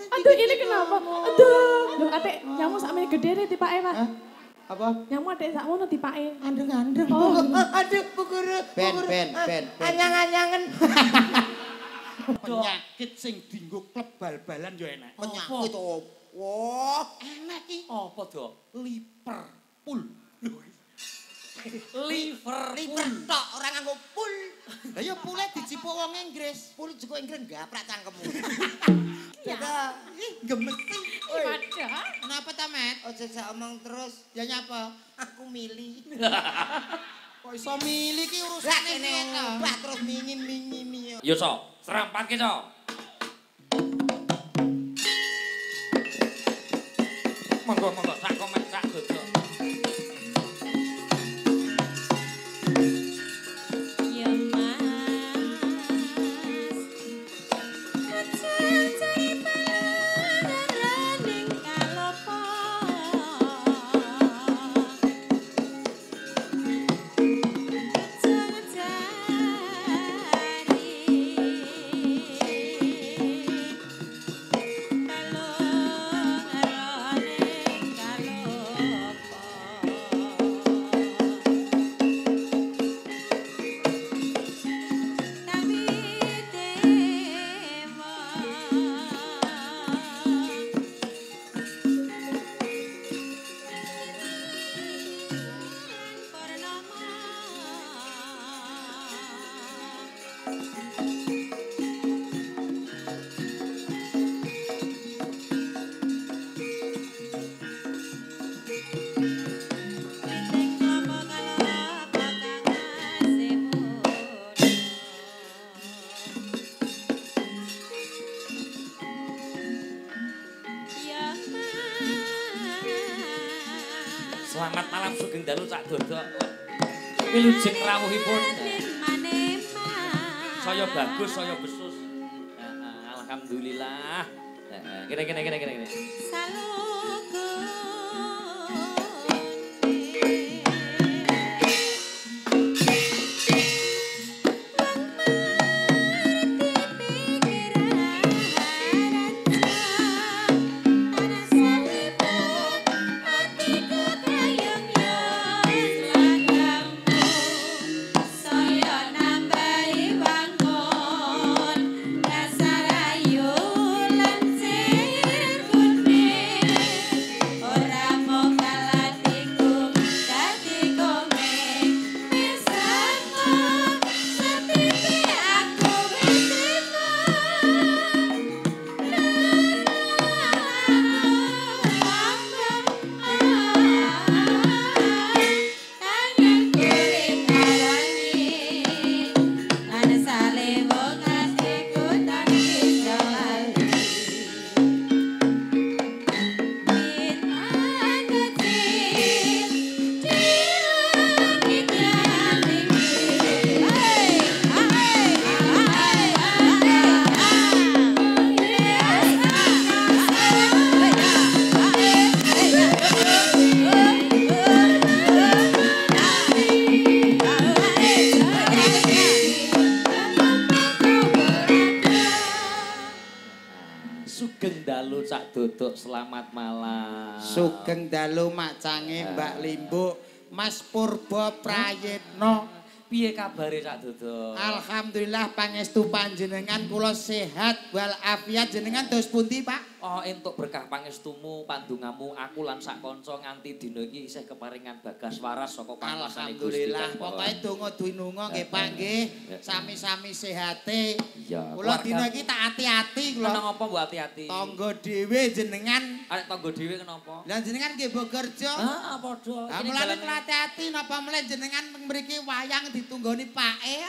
Aduh ini kenapa? Aduh. Loh atik nyamuk sakmene gede nih tipake Pak. Apa? Nyamuk atik sakmono tipake. Andeng-andeng. Oh. Aduh Bu Guru. Ben. Anyang-anyangen. Penyakit sing dienggo klub bal-balan yo enak. Penyakit opo? Enak iki. Apa, Dok? Liverpool. Liverpool tok ora nganggo pul. Lah ya pule dijipuk wong Inggris. Pul jiko Inggris gaprak cangkemmu. Ya, gemesi. Wadah. Kenapa ta, Met? Ojo sak omong terus. Ya nyapa? Aku milih. Kok iso milih ki urusane piye to? Bah terus mingin-mingini yo. Yo, Sok. Serampatke, Sok. Monggo, sak komen sak dodok. Selamat malam sugeng dalu cak dodok. Wilujeng rawuhipun. Saya bagus, saya besus. Alhamdulillah. Kene. Cak Dodok selamat malam. Sugeng dalu macange Mbak Limbuk, Mas Purba Prayitno. Piye kabare Cak Dodok? Alhamdulillah pangestu panjenengan kula sehat wal afiat. Jenengan dos pundi, Pak? Oh, entuk berkah pangestumu, pandungamu, aku lan sak kanca nganti dina iki isih keparingan bagas waras saka panguwasane Gusti. Alhamdulillah, pokoke donga dinunga nggih Pak nggih. Sami-sami sehate. Iya. Kula dina iki tak ati-ati kula. Kenapa mbok ati-ati? Tangga dhewe jenengan. Arek tangga dhewe kenapa? Lah jenengan nggih bekerja. Heeh, padha. Lah mulane ati-ati napa meneh jenengan mriki wayang ditunggoni pake.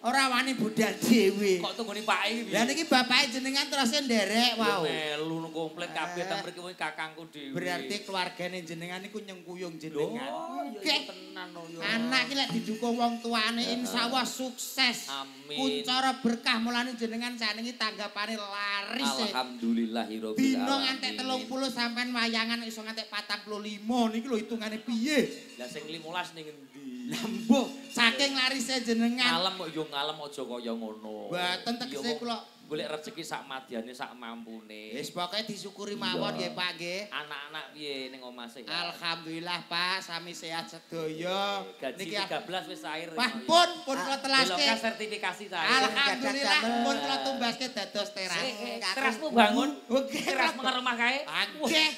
Ora wani budal dhewe. Kok tunggoni pake iki? Lah niki bapake jenengan terus nderek wau. Melu komplit kabeh ta mriki kuwi kakangku dhewe. Berarti keluargane jenengan niku nyengkuyung jenengan. Oh, iya tenan ya. Anak iki lek didukung wong tuane insyaallah sukses. Amin. Kuncara berkah mulane jenengan saniki tanggapane laris. Alhamdulillahirabbil alamin. Dino ngantek 30 sampean wayangan iso ngantek 45 niki lho hitungane piye? Lah sing 15 ning endi? Lah mbuh saking larise jenengan. Ngalem kok yo ngalem aja kaya ngono. Mboten tegese kula golek rezeki sak madyane sak mampune. Wis pokoke disyukuri mawon nggih Pak nggih. Anak-anak piye ning omah sehat? Alhamdulillah Pak, sami sehat sedaya. Gaji 13 wis cair. Wah, pun kula telaske. Delok sertifikasi cair. Alhamdulillah pun kula tumbaske dados teras. Terasmu bangun? Terasmu nang rumah kae? Nggih.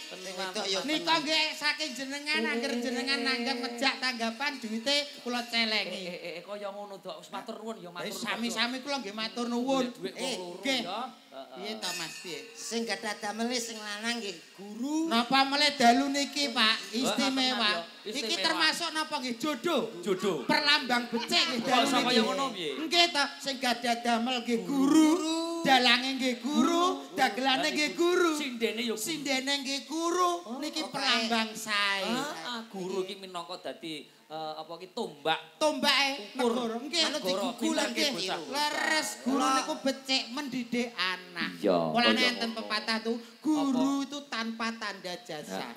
Nika nggih saking jenengan angger jenengan nanggap ngejak tanggapan duwite kula celengi. Kaya ngono Dok, wis matur nuwun ya matur. Sami-sami kula nggih matur nuwun. Nggih. Piye to Mas piye? Sing gadah damel sing lanang nggih guru. Napa meleh dalu niki Pak istimewa. Iki termasuk napa nggih jodoh? Jodoh. Perlambang becik nggih dalu niki. Kaya ngono piye? Nggih to sing gadah damel nggih guru. Dalange nggih guru, dagelane nggih guru. Sindene yo Sindene nggih guru. Niki perlambang sae. Guru iki minangka dadi apa ki tombak. Tombake negara nggih Negara nggih. Leres guru niku becik mendidik anak. Mulane enten pepatah tuh guru itu tanpa tanda jasa.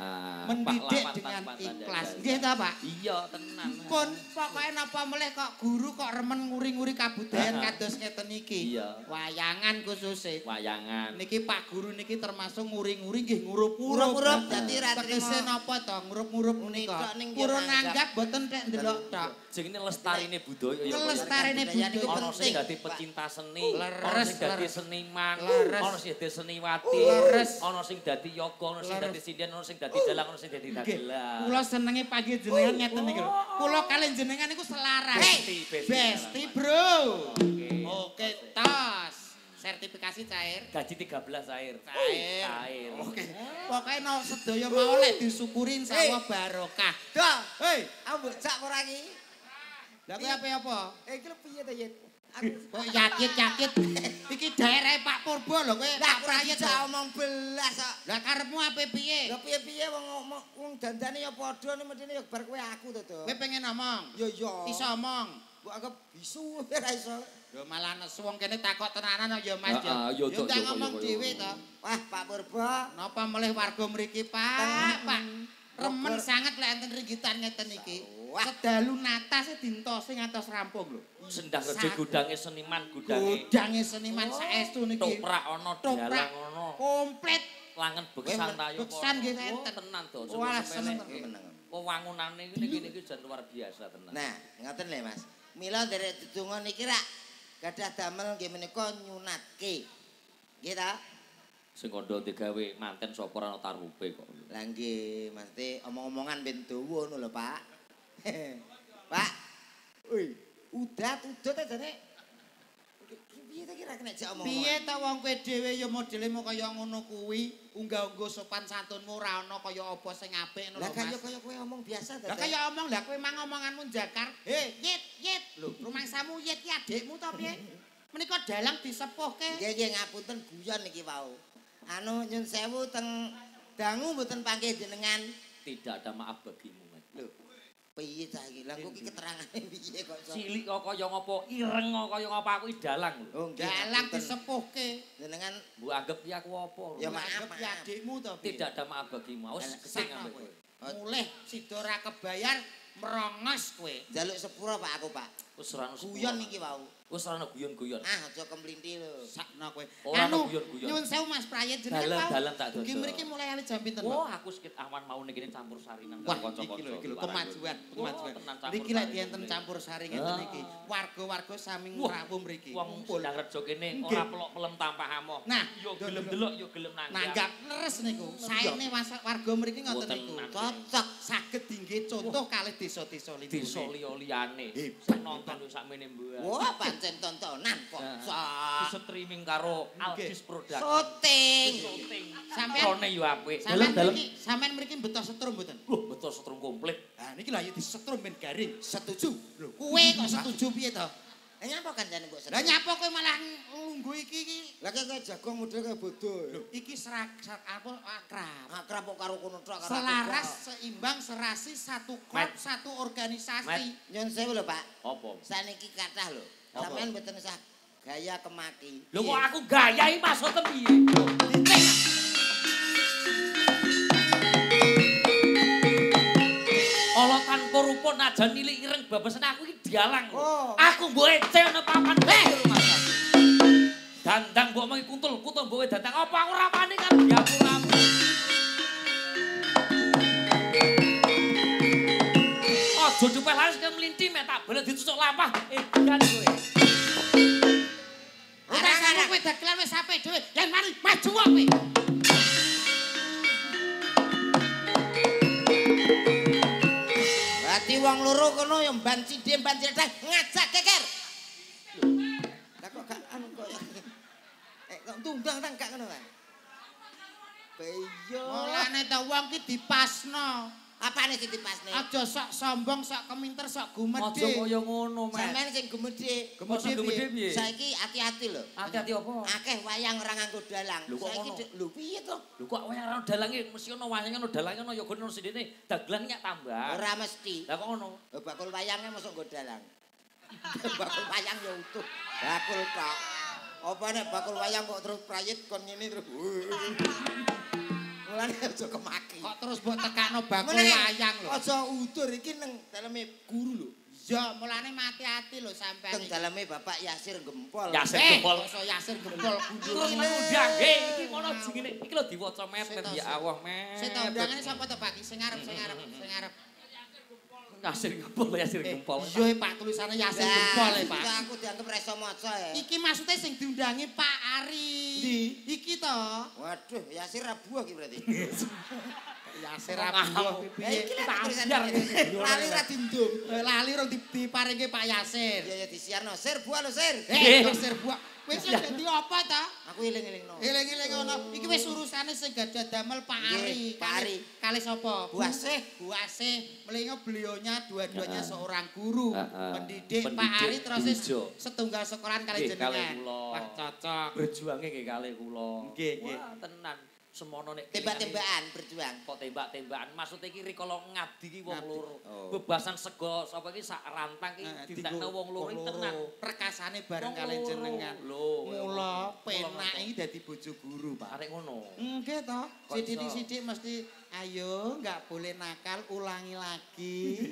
Mendidik dengan ikhlas. Nggih ta, Pak? Iya, tenan. Pun pokoke napa meleh kok guru kok remen nguri-nguri kabudayan kados ngeten iki. Wayangan khususé. Wayangan. Niki Pak Guru niki termasuk nguri-nguri nggih ngurup-ngurup. Ngurup-ngurup dadi ra tegese napa to ngurup-ngurup menika. Purun nanggap boten tek ndelok tok. Jenenge lestarine budaya ya. Lestarine budaya Ana sing penting. dadi pecinta seni, ana sing dadi seniman, ana sing dadi seniwati, ana sing dadi yoga, ana sing dadi sinden, ana sing dadi dalang, ana sing dadi dagelan. Kula senenge panggih jenengan ngeten niki lho. Kula kalian jenengan niku selaras. Besti, Bro. Oke, tos. Sertifikasi cair. Gaji 13 cair. Cair. Oke. Pokoke no sedaya mau lek disyukuri insyaallah barokah. Dah. Hei, Aku jak ora iki. lha kowe apa? Iki lho piye to, Yit? Aku Kok yakit-yakit. Iki daerah Pak Purbo lho kowe. Lah ora jak omong belas kok. Lah karepmu ape piye? Lah piye-piye wong dandane ya padha nek medine ya bar kowe aku to, Dok. Kowe pengen ngomong? Yo yo. Iso omong. Mbok anggap bisu ora iso. Yo malah nesu wong kene takok tenanan ya Mas yo. Yo ndak ngomong dhewe to. Wah, Pak Purbo. Napa melih warga mriki, Pak? Pak. Remen sangat lek enten ringgitan ngeten iki. Sedalu natas dintosi ngantos rampung lho. Sendang rejo gudange seniman, Gudange seniman saestu niki. Toprak ana, dalang ana. Komplit. Langen beksan tayo. Beksan nggih enten. Tenan to. Wah, seneng. Wewangunane niki jan luar biasa tenan. Nah, ngoten lho, Mas. Mila derek dedonga niki rak gadah damel nggih menika nyunatke. Nggih ta? Sing kandha digawe manten sapa ora ana tarupe kok. Lah nggih, mesti omong-omongan ben dawa ngono lho, Pak. Pak. Oi, udat jane. Piye ta kira kena jak omong. Piye ta wong kowe dhewe ya modele mau kaya ngono kuwi, unggah-ungguh sopan santunmu ora ana kaya apa sing apik ngono lho. Lah kaya Mas. kowe ngomong biasa ta. Lah kaya omong lah kowe mang omonganmu jakar. Yit. Lho, rumangsamu Yit ki adikmu to piye? Menika dalang disepuhke. Nggih ngapunten guyon niki wau. Anu nyun sewu teng dangu mboten panggih jenengan. Tidak ada maaf bagimu. Lho, piye ta iki? Lah kok iki keterangane piye kok iso? Cilik kok kaya ngapa, ireng kok kaya ngapa aku iki dalang lho. Oh, nggih, Dalang ngapunten. disepuhke. Jenengan Mbok anggap ya aku apa? Ya, lho. maaf. Anggap ki adikmu to piye? Tidak ada maaf bagimu. Wis gesing ambek kowe. Mulih sida ora kebayar merongos kowe. jaluk sepura Pak aku, Pak. Wis ora ono Guyon niki wau. Wis ora ono guyon-guyon. Ah, aja kemplinti lho. Sakno kowe. Ora ono Anu, guyon-guyon. nyuwun sewu Mas Prayet jenengan Dalan, wau. dalan tak Nggih dodol. mriki mulai awit jam pinten, Wah, Pak? aku sikit awan mau ning kene campur sari nang Wah, kanca-kanca. iki lho kemajuan. tenan campur Niki lek sari dienten ngene. campur sari ngeten iki. Warga-warga sami Wah, ngrawuh mriki. Wong Ngumpul. Sendang Rejo kene Nggih. ora pelok pelem tanpa hamoh. Nah, yo gelem delok yo gelem nanggap. Nanggap leres niku. Saene warga mriki ngoten Mboten niku. nanti. Cocok saged dinggih contoh kalih desa-desa liyane. Desa liya-liyane. Hebat. Nonton yo sakmene mbak. Wah, pancen tontonan kok. Di streaming karo Aldis Production. Syuting. Syuting. Sampeyan- Rone yo apik. Sampeyan mriki beto setrum mboten? Loh, betul setrum komplit. Nah niki lha ya disetrum ben garing. Setuju. Lho, kowe kok setuju piye to? Eh nyapa kancane kok Lah setuju? nyapa kowe malah lungguh iki? Lah kaya jagung model kaya bodoh. Lho, iki serak apa akrab. Akrab kok karo kono tok karo aku Selaras, kok. seimbang, serasi, satu klub, Met. satu organisasi. Nyun sewu lho, Pak. Apa? Saniki kathah lho. Apa? Sampeyan mboten usah gaya kemaki. Lho kok aku gayai maksudnya piye? Allah tanpa rupa najan nilik ireng babesen aku iki dialang lho. Oh. Aku mbok ece ana papan rumah. Dandang mbok mengi kuntul mbok datang apa aku ora wani kan ya aku rapi. Aja dipel laris kan mlinthi mek tak belet dicucuk lampah. Edan kowe. Ora karo kowe dagelan wis apik dhewe. Yen mari maju kowe. Berarti wong loro kono ya mban cidhe mban cedhak ngajak keker. Lah kok gak anu kok ya. Kok tundang tang gak ngono kan. Beyo. Mulane ta wong ki dipasno. Apane sing dipasne? Aja sok sombong, sok keminter, sok gumedhe. Aja kaya ngono, Mas. Sampeyan sing gumedhe. Gumedhe piye? Saiki hati-hati lho. Hati-hati apa? Akeh wayang ora nganggo dalang. Saiki lho piye to? Lho kok wayang ora dalange mesti ono wayange ono dalange ono ya gono sendene dagelan nyak tambah. Ora mesti. Lah kok ngono? Bakul wayangnya mosok nggo dalang. Bakul wayang ya utuh. Bakul tok. Apa nek bakul wayang kok terus prayit kon ngene terus. Mulane aja kemaki. Kok terus mbok tekakno bakul wayang lho. Aja udur iki nang daleme guru lho. Iya, mulane mati-ati lho sampean. Teng daleme Bapak Yasir Gempol. Yasir Gempol. Iso Yasir Gempol Terus ngundang. Iki ngono jengene. Iki lho diwaca met ya Allah, met. Sing tak undangane sapa to, Pak? Sing ngarep. Yasir Gempol. Iya, Pak, tulisane Yasir Gempol, Pak. Aku dianggap ra iso maca ya. Iki maksudnya sing diundangi Pak Ari. Iki to. Waduh, Yasir Rabuah iki berarti. Yasir Rabuah piye? Iki lali ra dindung. Lali rong diparingi Pak Yasir. Ya disiarno. Sir buah lho, Sir. Sir buah. Wis dadi apa ta? Aku eling-elingno. Eling-eling ngono. Iki wis urusane sing gadah damel Pak Ari. Pak Ari. Kali sapa? Buasih. Melingo beliaunya dua-duanya seorang guru, pendidik Pak Ari terus setunggal sekolahan kali jenengan. Wah, cocok. Berjuange nggih kalih kula. Nggih. Wah, tenan. Semono nek tembak-tembakan berjuang. Kok tembak-tembakan? Maksudnya iki rikala ngabdi iki wong loro. Bebasan sego sapa iki sak rantang iki ditekno wong loro iki tenan. Perkasane bareng kali jenengan. Mula penak iki dadi bojo guru, Pak. Arek ngono. Nggih to. Sithik-sithik mesti ayo enggak boleh nakal, ulangi lagi.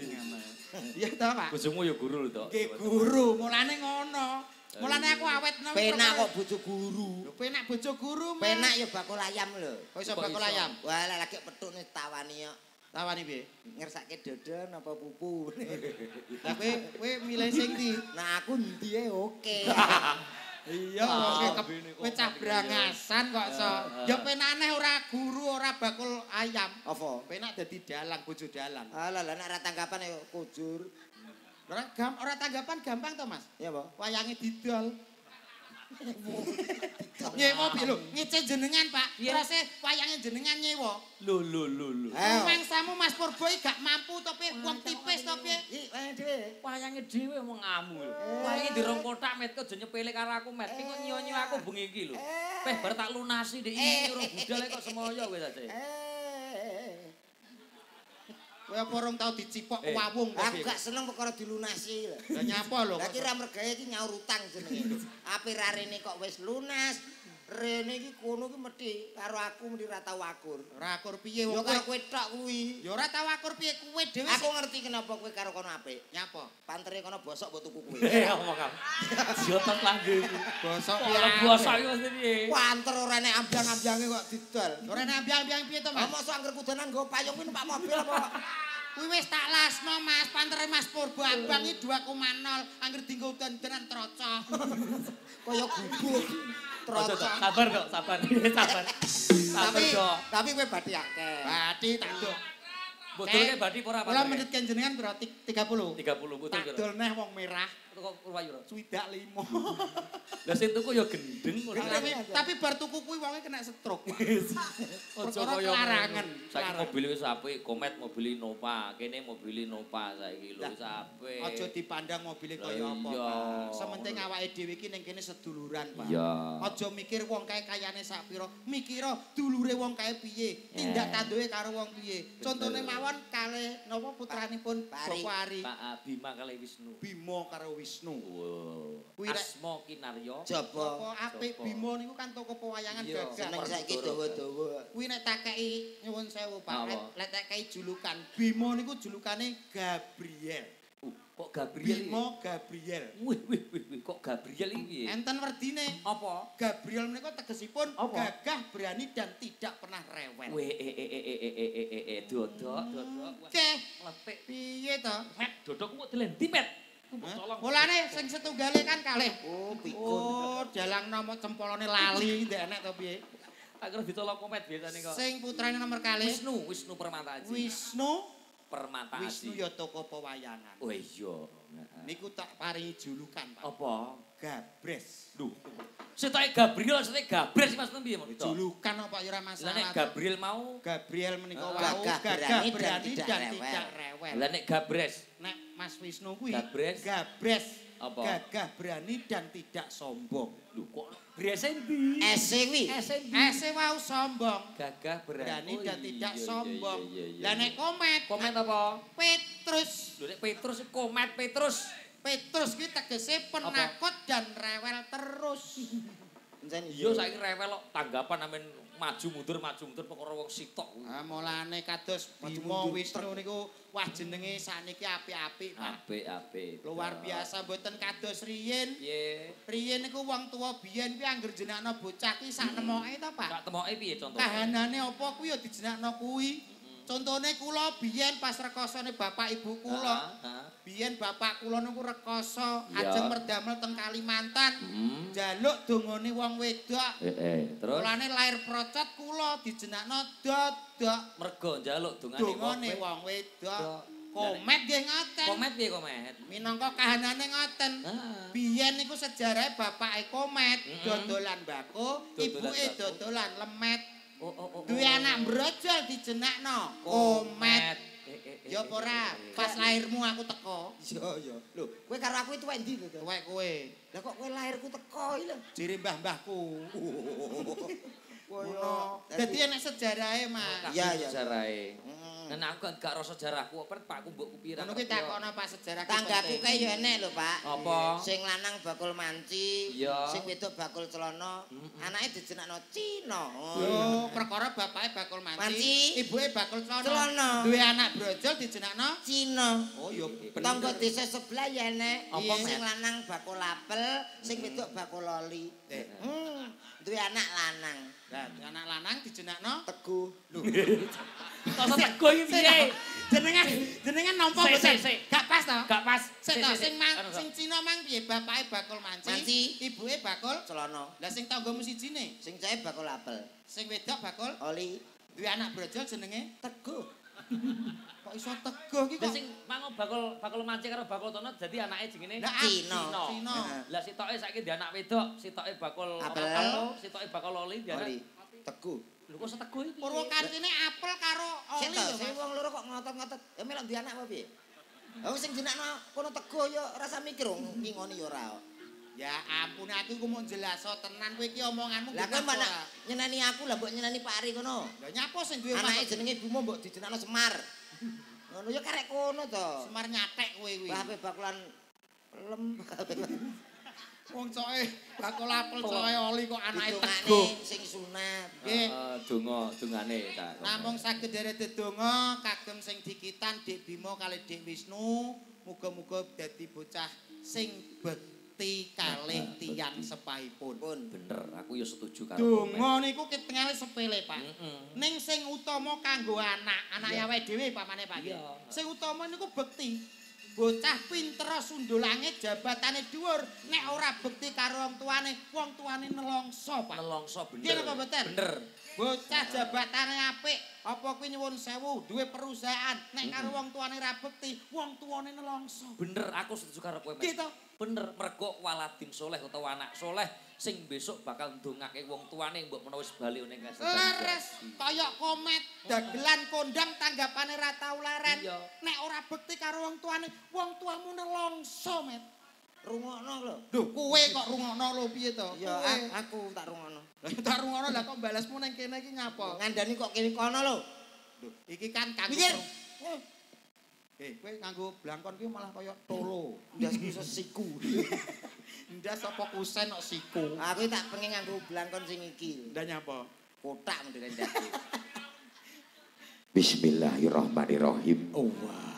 Iya to, Pak. Bojomu ya guru lho to. Nggih, guru. Mulane ngono. Mulane aku awet nang penak kok bojo guru. Lho penak bojo guru. Penak ya bakul ayam lho. Kok iso bakul ayam? Wah, lagi petuk nih tawani yo. Tawani piye? Ngersake dodon apa pupu. Lah kowe milih sing ndi? Nah aku ndi oke. Iya, kowe cah brangasan kok iso. Ya penane ora guru, ora bakul ayam. Apa? Penak dadi dalang, bojo dalang. Alah, nek ora tanggapan ya kujur. Ora tanggapan gampang to, Mas? Iya, Pak. Wayange didol. Nyewa piye lho? Ngece jenengan, Pak. Terus wayange jenengan nyewa. Lho. Mangsamu Mas Purbo gak mampu to piye? Wong tipis to piye? Wayange dhewe. Wayange dhewe wong ngamu lho. Wayange dirong kotak met kok aja nyepele karo aku met. Ki kok nyo-nyo aku bengi iki lho. Peh bar tak lunasi ndek iki urung budal kok semoyo kowe saja. Kowe apa rong tau dicipok wawung. Aku gak seneng perkara dilunasi lho. Lah nyapa lho. Lah ki ra mergawe iki nyaur utang jenenge. Ape rarene kok wis lunas. Rene iki kono ki mesti karo aku mesti ra tau akur. Ora akur piye wong karo kowe tok kuwi. Ya ora tau akur piye kowe dhewe. Aku ngerti kenapa kowe karo kono apik. Nyapa? Pantere kono bosok mbok tuku kowe. Ngomong kamu. Jotot langge iki. Bosok piye? Bosok iki mesti piye? Panter ora nek ambyang-ambyange kok didol. Ora nek ambyang-ambyange piye to, Mas? Mosok angger kudanan nggo payung kuwi numpak mobil apa? Kuwi wis tak lasno, Mas. Pantere Mas Purbo Abang iki 2,0 angger dienggo udan-udanan trocok. Kaya gubuk. Trocok. Sabar kok, sabar. Tapi kowe bathi akeh. Bathi tak nduk. Botolke bathi ora apa. Kula menit jenengan pira? 30. 30 botol. Tak dol neh wong merah. Kok wayu ora? Swidak 5. Lah sing tuku ya gendeng. Tapi bar tuku kuwi wonge kena stroke. Aja kaya larangan. Saiki mobil wis apik, Komet mobil Innova, kene mobil Innova saiki lho wis apik. Aja dipandang mobil kaya apa. Sementing awake dhewe iki ning kene seduluran, Pak. Aja mikir wong kae kayane sak pira, mikira dulure wong kae piye, tindak tanduke karo wong piye. Contone mawon kalih napa putranipun Bapak Ari. Pak Bima kalih Wisnu. Bima karo Wisnu. Kuwi Asma Kinarya. Jaba apik Bima niku kan toko pewayangan gagah. Seneng saiki dawa-dawa. Kuwi nek tak kei nyuwun sewu Pak, lek tak kei julukan Bima niku julukane Gabriel. Kok Gabriel? Bimo Gabriel. Wih, kok Gabriel iki? Enten werdine. Apa? Gabriel menika tegesipun gagah, berani dan tidak pernah rewel. Weh, dodok. Ceh, Lepek. piye to? Met, dodok kok dilendi, Met. Mulane sing setunggale kan kalih. Oh, pikun. Oh, dalang nama cempolone lali ndek enek to piye? Akhirnya ditolong komet biasanya kok. Sing putrane nomor kalih Wisnu Permata Aji. Wisnu Permata Wisnu Aji. ya toko pewayangan. Oh iya. Niku tak paringi julukan, Pak. Apa? Gabres. Duh. Setoke Gabriel, setoke Gabres Mas Tembi. Julukan apa ya ora Lah masalah. nek Gabriel mau, Gabriel menika wau Gagah, gagah, berani berani dan dan tidak tidak rewel. lah nek Gabres. Nek Mas Wisnu kuwi Gabres. Gabres. Apa? Gagah, berani dan tidak sombong. Lho kok Brese ndi? Ese kuwi. Ese wau sombong. Gagah Berani dan tidak iya, sombong. iya, iya. Lah nek komet, Komet apa? Petrus. Lho nek Petrus komet Petrus. Petrus kuwi tegese penakut dan rewel terus. Iya saiki rewel kok tanggapan amen maju mundur perkara wong sitok kuwi. Ah mulane kados Bimo Wisnu niku wah jenenge sakniki apik-apik, Pak. Apik. Luar biasa mboten kados riyin. Piye? Riyin niku wong tuwa biyen kuwi anggere jenakno bocah ki sak nemoke to, Pak. Sak temoke piye contohnya? Kahanane apa kuwi ya dijenakno kuwi. Contone kula biyen pas rekosane bapak ibu kula. Biyen bapak kula niku rekoso ajeng merdamel teng Kalimantan. Jaluk dongane wong wedok. Terus Mulane lair procot kula dijenakno Dodok. mergo njaluk Dongane wong wedok. Komet nggih ngoten. Komet piye komet? Minangka kahanane ngoten. Biyen niku sejarahe bapake Komet dodolan bako, ibuke dodolan lemet. Duwe anak brojol dijenakno Komet. Ya apa ora? Pas lairmu aku teko. Iya. Lho, kowe karo aku itu endi to? Tuwek kowe. Lah kok kowe lahirku teko iki lho. Jere mbah-mbahku. Ngono. Dadi enek sejarahe, Mas. Iya. Sejarahe. Nah aku gak ro sejarahku, Pak, aku mbok kupiran. Ngono ki takono Pak sejarah Tanggaku kae ya enek lho, Pak. Apa? Sing lanang bakul manci, Iya. sing wedok bakul celana, anake dijenakno Cina. Yo, perkara bapake bakul manci, Manci. ibuke bakul celana. Celana. Duwe anak brojol dijenakno Cina. Oh, ya Tangga desa sebelah ya enek. Apa, Sing Met? lanang bakul apel, sing wedok bakul loli. Duwe anak lanang. Lah, anak lanang dijenakno Teguh. Toso teguh iki piye? jenengan nampa Sik, boten? sik. Gak pas to? Gak pas. Sik to, sing Cina mang piye? Bapake bakul manci, Manci. ibuke bakul. Celana. Lah sing tanggamu sijine, Sing cahe bakul apel. sing wedok bakul Oli. duwe anak brojol jenenge Teguh. kok iso teguh ki Lah kok. sing mango bakul manci karo bakul tono dadi anake jenenge Lah, Cina. Cina. Lah sitoke saiki di anak wedok, sitoke bakul Apel. sitoke bakul loli di anak. Oli. Teguh. Lho kok seteguh iki? Purwakartine apel karo Sing oli to, ya, sing Mas. wong loro kok ngotot-ngotot. Ya melok duwe anak apa piye? Wong sing jenakno kono Teguh ya rasa mikir wong ngingoni ya ora. Ya ampun aku ku mau jelaso tenan kowe iki omonganmu. Lah kowe mana nyenani aku lah mbok nyenani Pak Ari kono. Lah nyapa sing duwe Anake mas jenenge Bimo mbok dijenakno Semar. Ngono ya karek kono to. Semar nyatek kowe kuwi. Bape bakulan lem. Wong coke bakul apel coke oli kok anake Ditungane teguh. sing sunat. Nggih. Dungane ta. Namung saged dere dedonga kagem sing dikitan Dik Bimo kali Dik Wisnu, muga-muga dadi bocah sing bekti kalih tiyang sepahipun. Bener, aku ya setuju karo Donga niku ketengale sepele, Pak. Ning sing utama kanggo anak awake dhewe pamane Pak. Iya. Sing utama niku bekti. Bocah pinter sundulange jabatane dhuwur, nek ora bekti karo wong tuane nelongso, Pak. Nelongso bener. Nggih napa mboten? Bener. Bocah jabatane apik, apa kuwi nyuwun sewu, duwe perusahaan, nek karo wong tuane ra bekti, wong tuane nelongso. Bener, aku setuju karo kowe. Gitu. Bener, mergo waladin soleh utawa anak soleh sing besok bakal ndongake wong tuane mbok menawa wis bali ning kasih. Leres kaya komet, dagelan kondang tanggapane ra tau leren. Iya. Nek ora bekti karo wong tuamu nelongso, Met. Rungokno lho. Lho, kowe kok rungokno lho piye to? Ya Kowe. aku tak rungokno. Lah tak rungokno lah kok balasmu ning kene iki nyapa? Ngandani kok kene kono lho. Lho, iki kan kanggo Pinggir. kowe nganggo blangkon ki malah kaya tolo. Ndasku sesiku. Ndas apa kusen kok siku. Aku tak pengen nganggo blangkon sing iki. Ndak nyapa? Kotak mendene ndak. Bismillahirrahmanirrahim. Oh wah.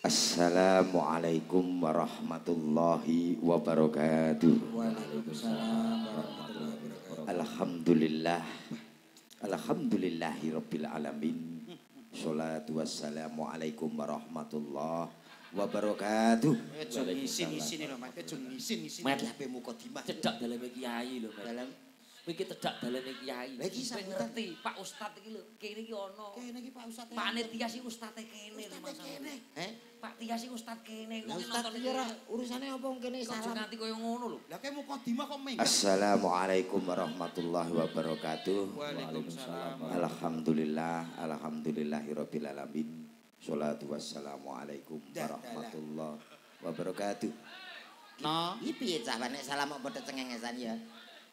Assalamualaikum warahmatullahi wabarakatuh. Waalaikumsalam warahmatullahi wabarakatuh. Alhamdulillah. Alhamdulillahi rabbil alamin. Sholatu wassalamualaikum warahmatullahi wabarakatuh. Isin lho, Mas. Isin. Mat HP-mu kok dimah. cedak daleme kiai lho, Mat. Dalam Iki cedak daleme kiai. Lah iki Sampe ngerti, Pak Ustad iki lho, kene iki ono. kene iki Pak Ustad. Pak Netias iki ustate kene lho, Mas. Pak Tias iki ustad kene. Lah Ustad iki ora urusane apa kene Kok salam. nganti koyo ngono lho. Lah kene muka dimah kok ming. Assalamualaikum warahmatullahi wabarakatuh. Waalaikumsalam. Alhamdulillahi rabbil alamin. Sholatu wassalamualaikum warahmatullahi wabarakatuh. No, Iki piye cah nek salam kok padha cengengesan ya?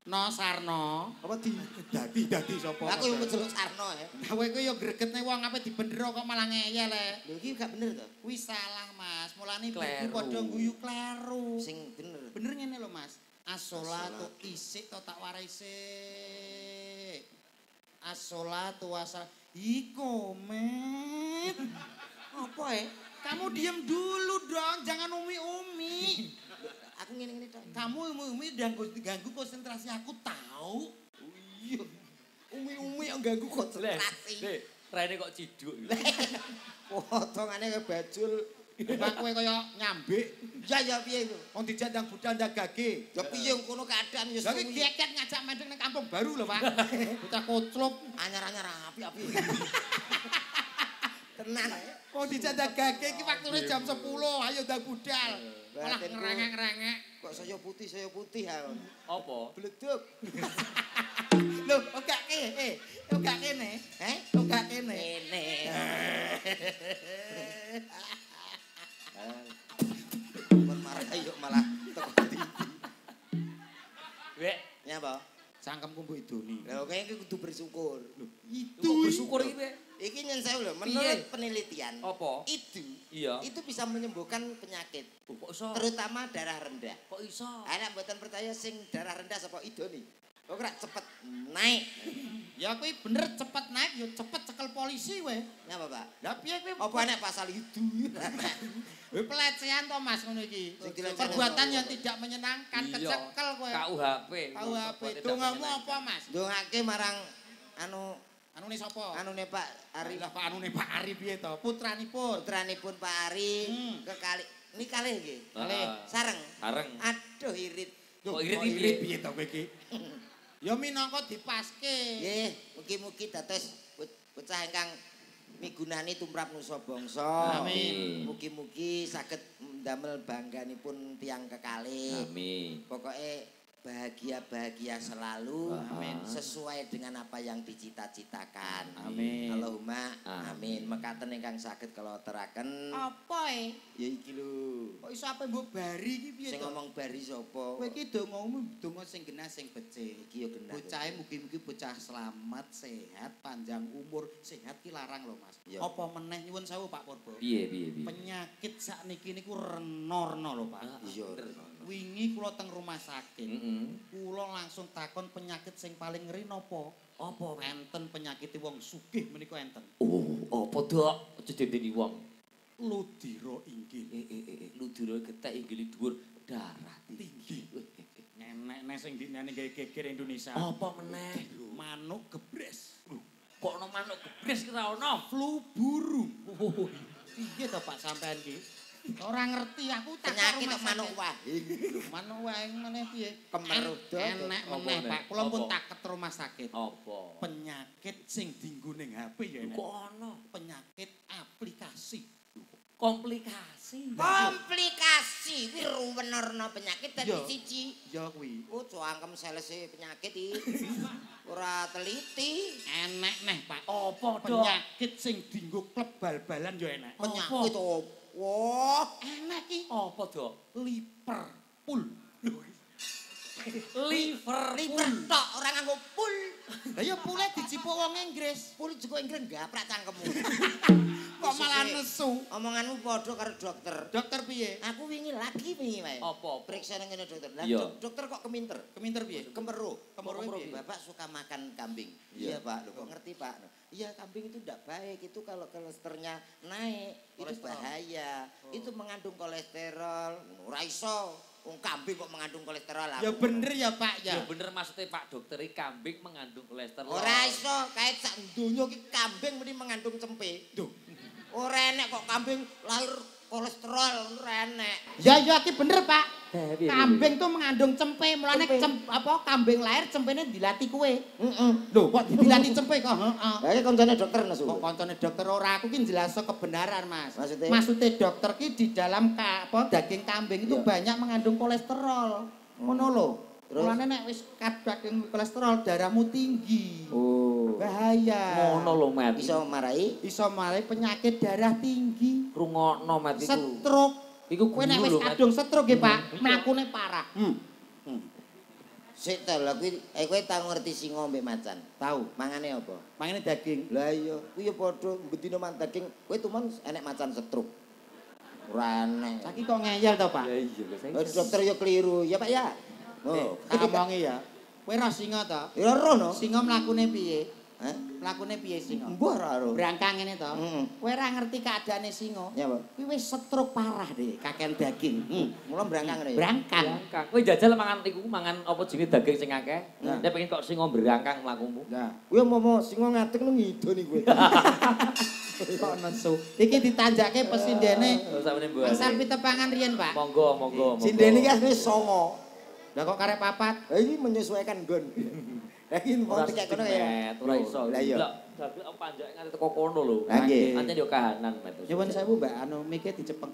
no Sarno. Apa dadi sapa? Aku yo menjeluk Sarno ya. Lah kowe yo gregetne wong ape dibendero kok malah ngeyel le. Lho iki gak bener to? Kuwi salah, Mas. Mulane Kleru. ibu padha guyu kleru. Sing bener. Bener ngene lho, Mas. As-sholatu isik to tak warai sik. As-sholatu wasal. Iku, Met. Apa Kamu diem dulu dong, jangan umi-umi. Aku ngene-ngene tok. Kamu umi-umi ganggu konsentrasi aku tahu. Iya. Umi-umi yang ganggu konsentrasi. Rene kok ciduk. Potongane kaya bajul. Bang kowe kaya nyambik. Ya piye iku? Wong dijandang budal ndagage. Ya piye kono keadaan ya Lah iki geket ngajak mendeng nang kampung baru lho, Pak. Bocah koclok. anyar-anyar api-api. Tenan. Wong dijandagake iki waktune jam 10, ayo ndang budal. Malah Batin ku. ngerengek-ngerengek. Kok saya putih ha. Apa? Bleduk. Lho, gak kene. Gak kene. Ini. Kon marah ayo malah teko TV. Wek, Nyapa? Cangkemku mbok idoni. Lah kaya iki kudu bersyukur. itu bersyukur iki, Wek. Iki nyen sewu lho, menurut penelitian. Apa? Iya. Itu bisa menyembuhkan penyakit, Kok iso? terutama darah rendah. Kok iso? Anak mboten percaya sing darah rendah sapa idoni. Kok ora cepet naik. Ya kuwi bener cepet naik, ya cepet cekel polisi we. Nyapa, Pak? Lah piye kuwi? Apa nek pasal itu? Kuwi pelecehan to Mas ngono iki. Sing dilecehkan Perbuatan apa? yang tidak menyenangkan, kecekel kowe. KUHP. KUHP. Dongamu apa, Mas? Ndongake marang Anune sapa? anune Pak Ari, Lah Pak anune Pak Ari piye to? Putranipun. putranipun Pak Ari kekali ini kalih nggih. Kalih. Sareng. Sareng. Aduh irit. Kok Kok irit irit piye to kowe iki? Ya minangka dipaske. Nggih, mugi-mugi dados bocah ingkang migunani tumrap nusa bangsa. Amin. Mugi-mugi saged ndamel bangganipun tiyang kekalih. Amin. Pokoknya bahagia-bahagia selalu. Amin. Sesuai dengan apa yang dicita-citakan. Amin. Allahumma amin. Mekaten ingkang saged kula teraken. Apa Ya iki lho. Kok iso ape mbok bari iki piye Sing to? ngomong bari sapa? Kowe iki donga sing genah sing becik. Iki ya genah. Bocahe mugi-mugi bocah selamat, sehat, panjang umur. Sehat ki larang lho, Mas. Ya. Apa meneh nyuwun sewu Pak Purbo? Piye? Penyakit sakniki niku rena-rena lho, Pak. Iya. Wingi kula teng rumah sakit. Heeh. Kula langsung takon penyakit sing paling ngeri napa? Apa? Enten penyakit wong sugih menika enten. Oh, apa Dok? Aja dendeni wong. Ludira inggil. Ludira getek inggil dhuwur darah Tinggi. Nenek sing dinane gawe geger Indonesia. Apa meneh? Manuk gebres. Kok ono manuk gebres ki ra ono? Flu burung. Piye to Pak sampean ki? Ora ngerti aku tak Penyakit kok manuk wahing. Manuk wahing meneh piye? Kemeruda. Enek Apa meneh meneh? Pak. Kula pun Apa? taket rumah sakit. Apa? Penyakit sing dienggo ning HP ya enek. Kok ono? Penyakit aplikasi. Komplikasi. Komplikasi kuwi ruwenerna penyakit dadi Iya. siji. Ya kuwi. Oh, cangkem salese penyakit iki. Ora teliti. Enek neh Pak. Apa, Dok? Penyakit sing dienggo klub bal-balan ya enek. Penyakit opo? Wah, Enek ki Apa, Dok? Liverpool. Liverpool. liver tok ora nganggo pul. Lah ya pule dijipuk wong Inggris. Pule jiko Inggris gaprak cangkemmu. Kok malah nesu? Omonganmu padha karo dokter. Dokter piye? Aku wingi wae. Apa? Periksa nang ngene dokter. Lah dokter kok keminter? Keminter piye? Kemeruh. Piye? Bapak suka makan kambing. Iya, Pak. Lho kok ngerti, Pak? Iya, kambing itu tidak baik. Itu kalau kolesterolnya naik, itu bahaya. Itu mengandung kolesterol. Ora iso. Wong kambing kok mengandung kolesterol. Ya bener ya, Pak ya. Ya bener maksudnya Pak dokter kambing mengandung kolesterol. Ora iso, kae sak donya iki kambing mesti mengandung cempe. Duh. Ora enek kok kambing lahir kolesterol, ora enek. Ya iki bener, Pak. Kambing tuh mengandung cempe, mulane kambing lahir cempene dilati kue. Lho, kok dilati cempe kok? Heeh. Lah iki koncone dokter nesu. Kok koncone dokter ora aku ki njelaso kebenaran, Mas. Maksudnya dokter ki di dalam daging kambing itu banyak mengandung kolesterol. Ngono lho. Mulane nek wis daging kolesterol darahmu tinggi. Oh. Bahaya. Ngono lho, Mat. Iso marai penyakit darah tinggi. Rungokno, Mat iku. Stroke. Iku kowe nek wis kadung stroke nggih, Pak, mlakune parah. Sik ta lha kuwi kowe tau ngerti singa mbek macan? Tahu. Mangane apa? Mangane daging. Lah iya, kuwi ya padha mbedina man daging, kowe tuman enek macan stroke. Ora enek. Saiki kok ngeyel to, Pak? Ya iya lho, Dokter ya keliru, ya Pak ya. Oh, kamongi ya. Kowe ora singa to? Ya ora no. Singa mlakune piye? Mlakune piye singa? Mbah ora ro. Brangkang ngene to. Kowe ora ngerti keadaane singa. Ya, Pak. Kuwi wis stroke parah deh, kakean daging. Mula brangkang ngene ya. Brangkang. Kowe jajal mangan iku mangan apa jenenge daging sing akeh. Nek pengen kok singa berangkang mlakumu. Nah, kuwi mau singa ngadeg nang ngidoni kowe. Kok nesu. Iki ditanjake pesindene. Sampeyan mbuh. Asal pitepangan riyen, Pak. Monggo. Sindene iki asline songo. Lah kok karep papat? Lah iki menyesuaikan nggon. Lah iki mau tekek kono ya. Ora iso. Lah iya. Dablek panjake nganti teko kono lho. Nggih. Pancen yo kahanan, Mat. Nyuwun sewu, Mbak, mike dicepeng.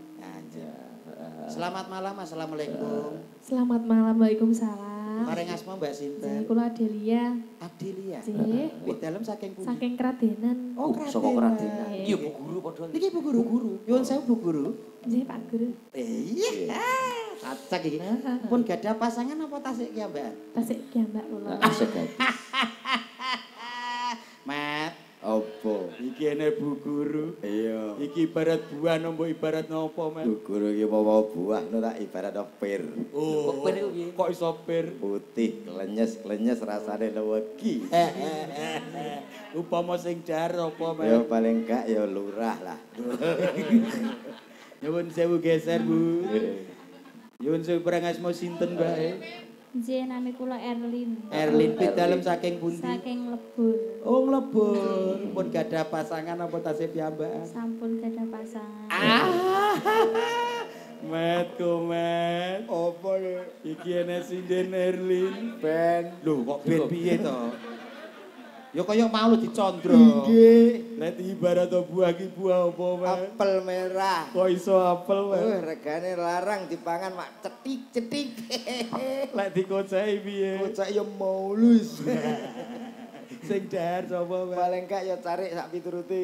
Selamat malam, Assalamualaikum. Selamat malam, Waalaikumsalam. Paring asma Mbak sinten? Kula Adelia. Adelia. Nggih. Wit dalem saking pundi? Saking Kradenan. Oh, Saka Kradenan. Iya Bu Guru padha. Niki Bu Guru. Nyuwun sewu Bu Guru. Nggih, Pak Guru. Iya. Acak iki. Pun gadah pasangan apa tasik ki, Mbak? Tasik ki, Mbak kula. Asik. Mat, Apa? iki ene Bu Guru. Iya. Iki ibarat buah nopo ibarat nopo, Mat? Bu Guru iki mau buah no tak ibarat pir. Oh. Pir iku piye? Kok iso pir? Putih, klenyes rasane lewegi. Upama sing jar apa, Mat? Ya paling gak ya lurah lah. Nyuwun sewu geser, Bu. Nyuwun sewu prangasma sinten, Mbak? Nggih, nami kula Erlin. Erlin pit dalem saking pundi? Saking Lebur. Oh, Lebur. Pun gadah pasangan apa tasih piyambakan? Sampun gadah pasangan. Mat, Mat. Apa ya? Iki ene sinden Erlin. Ben. Lho, kok ben piye to? Ya kaya mau dicondro. Nggih. Nek ibarat buah ki buah apa, Mat? Apel merah. Kok iso apel, Mat? Regane larang dipangan mak cetik-cetik. Lek dikoceki piye? Kocak ya mulus. Sing dahar sapa, Mat? Paling gak ya cari sak piturute.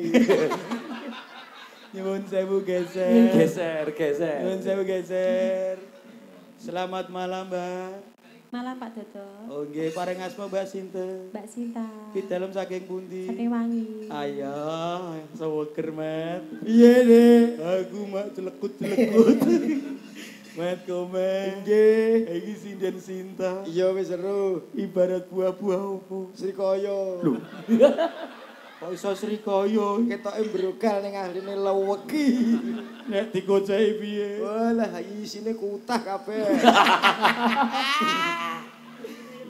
Nyuwun sewu geser. Geser. Nyuwun sewu geser. Selamat malam, Mbak. Malam Pak Dodo. Oh nggih, paring asma Mbak sinten? Mbak Sinta. Pit dalem saking pundi? Saking Wangi. Ayo, seweker, Mat. Piye, Dek? Aku mak celekut-celekut. Mat komen. Nggih, iki sinden Sinta. Iya wis seru. Ibarat buah-buah opo? Srikaya. Lho. Kok iso srikaya? Ketoke brogal ning ahline lewegi. Nek dikoceki piye? Walah isine kutah kabeh.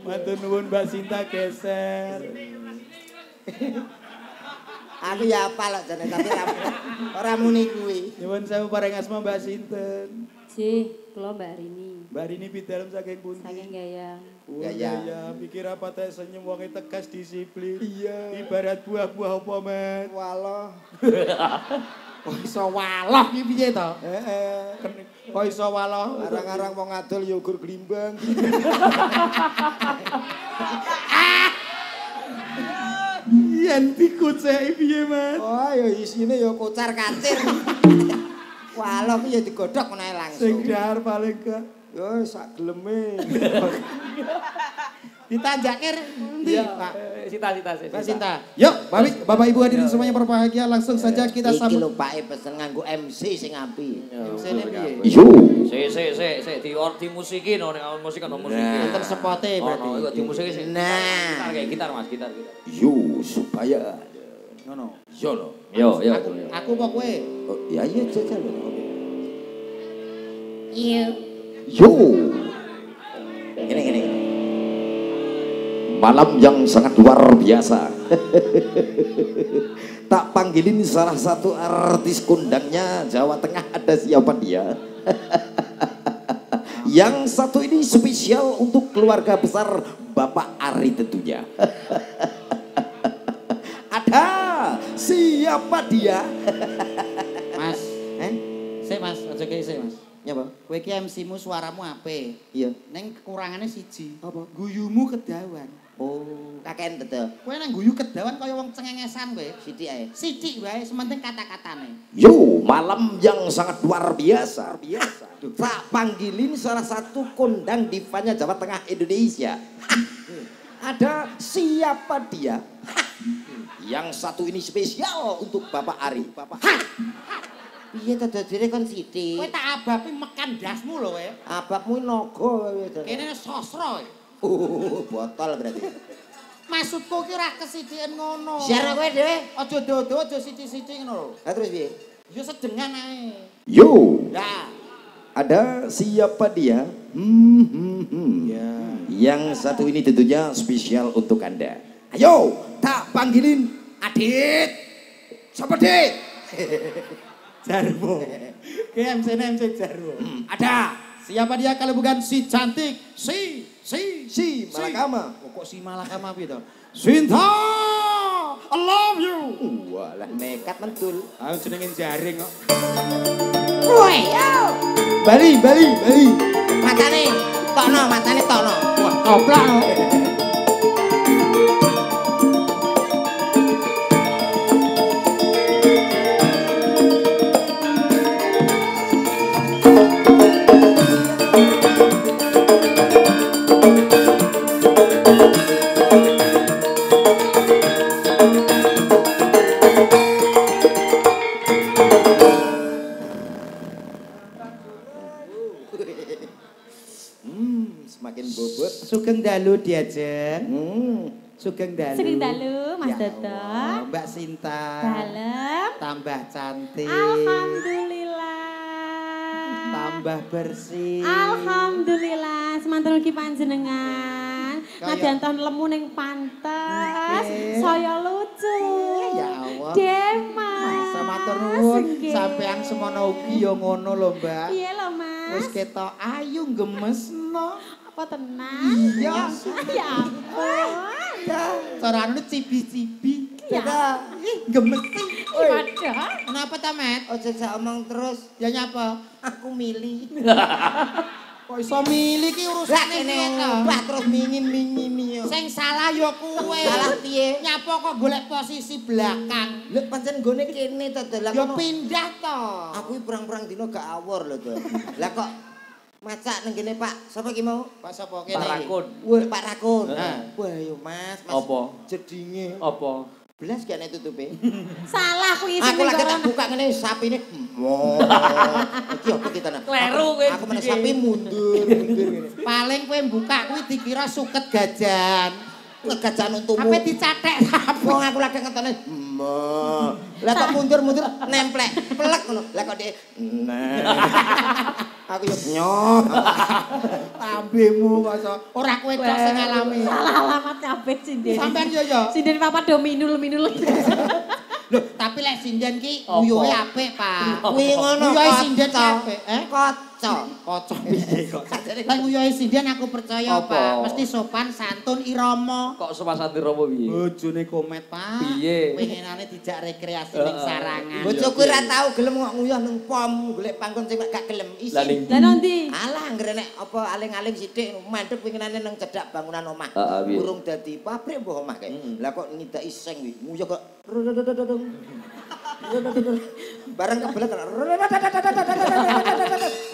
Matur nuwun Mbak Sinta geser. Aku ya apal kok jane tapi ora muni kuwi. Nyuwun sewu paring asma Mbak sinten? Nggih, kula Mbak Rini. Mbak Rini pit dalem saking pundi? Saking Gayam. Ya, pikir apa teh senyum wonge tegas disiplin. Iya. Ibarat buah-buah apa, Mat? Walah. Kok iso waloh iki piye to? Heeh. Kok iso waloh? Arang-arang wong adol ya ukur glimbang. Yen dikuceki piye, Mat? Oh, ya isine ya kocar kacir. Walah ki ya digodhog menae Sing langsung. dahar paling gak. Ya sak geleme. Ditanjake ndi, Pak? Sinta. Mbak Sinta. Yuk, Bapak Ibu hadirin semuanya berbahagia, langsung saja kita Iki sambut. lho Pak pesen nganggo MC sing apik. MC-ne piye? Yo. Se di musiki no musik ono musik. Enten spote berarti. Ono iku di musiki sih. Nah. Gitar Mas, gitar. Yo supaya Ngono. yo lo. Yo. Aku apa kowe? Oh, ya iya jajal lho. Iya. Yo. Gini. Malam yang sangat luar biasa. Tak panggilin salah satu artis kondangnya Jawa Tengah, ada siapa dia? Yang satu ini spesial untuk keluarga besar Bapak Ari tentunya. Ada siapa dia? Mas, sik Mas, aja kaya sik Mas. Nyapa? Kowe iki MC-mu suaramu apik. Iya. Ning kekurangannya siji. Apa? Guyumu kedawan. Oh, kakean tetel. Kowe nang guyu kedawan kaya wong cengengesan kowe. Siti ae. Sithik wae, sementing kata-katane. Yo, malam yang sangat luar biasa. Tak panggilin salah satu kondang divanya Jawa Tengah Indonesia. Ada siapa dia? Yang satu ini spesial untuk Bapak Ari. Iya tadi diri kon Siti. Kowe tak abapi mekan dasmu lho kowe. Ababmu nogo. Kene sosro. Botol berarti. Maksudku ki ora kesithiken ngono. Siara kowe dhewe. Aja dodo, aja sithik-sithik ngono lho. Lah terus piye? Ya sedengan ae. Yo, Dah. ada siapa dia? Ya. Yang satu ini tentunya spesial untuk Anda. Ayo, tak panggilin Adit. Siapa Dit? Jarwo. Ki MC Jarwo. Ada. Siapa dia kalau bukan si cantik? Si Malakama. Kok si Malakama piye to? Sinta, I love you. Walah nekat mentul. Aku jenengin jaring kok. Woi, yo. Bali. Matane tokno. Wah, koplak no. Semakin bobot. Sugeng dalu diajeng. Sugeng dalu. Sugeng dalu, Mas Ya Dodo. Allah, Mbak Sinta. Dalem. Tambah cantik. Alhamdulillah. Tambah bersih. Alhamdulillah, semanten ugi panjenengan. Kaya- Nadyan ton lemu ning pantes, Nggih. saya lucu. Ya Allah. Demas. Matur nuwun, Nggih. sampean semono ugi ya ngono lho, Mbak. Iya lho, Mas. Wis ketok ayu gemesno. Apa tenang? Iya. Ya ampun. Cara anu cibi-cibi. Ya. Gemesi. Waduh. Kenapa ta, Met? Ojo sak omong terus. Ya nyapa? Aku milih. Kok iso milih ki Lah urusane kene piye to? ngubah terus mingin yo. Sing salah ya kowe. Salah piye? Nyapa kok golek posisi belakang? Lho pancen gone kene to dalan. Ya pindah to. Aku perang-perang dino gak awor lho to. Lah kok macak nang kene Pak. Sapa ki mau? Pak sapa Pak kene? Rakun. Wah, Pak Rakun. Heeh. Wah, yo Mas, Apa? jedinge. Apa? Belas gak nek tutupe. Salah kuwi Aku lagi tak corona. buka ngene sapine. Wow. Iki apa kita nak? Kleru kowe Aku meneh jenenge. sapi mundur ngene. Paling kowe buka kuwi dikira suket gajan. Ngegajan untukmu. Apa dicatek sapi? Wong aku lagi ngetone. Lah kok mundur-mundur nemplek. Pelek ngono. Lah kok dhek. Nah. Aku yo nyoh. Ambemu kok iso. Ora kowe tok sing ngalami. Salah alamat kabeh sinden. Sampean yo yo. Sinden papa do minul-minul. Lho, tapi lek sinden ki Apa? uyuhe apik, Pak. Kuwi ngono. Uyuhe kocok. sinden ki apik, Kocok. Kocok piye kok. Lek uyuhe sinden aku percaya, Apa? Pak. Mesti sopan, santun, irama. Kok sepasang romo piye? Bojone komet, Pak. Piye? Pengenane dijak rekreasi ning sarangan. Bojoku ora tau gelem kok nguyah nang pom golek panggon sing gak gelem isi. Lah ning Lah nanti Alah anggere nek apa aling-aling sithik mandhep pengenane nang cedhak bangunan omah. Heeh, piye? Urung dadi pabrik mbah omah kae. Lah kok ngidaki seng kuwi. Nguyah kok bareng kebelet.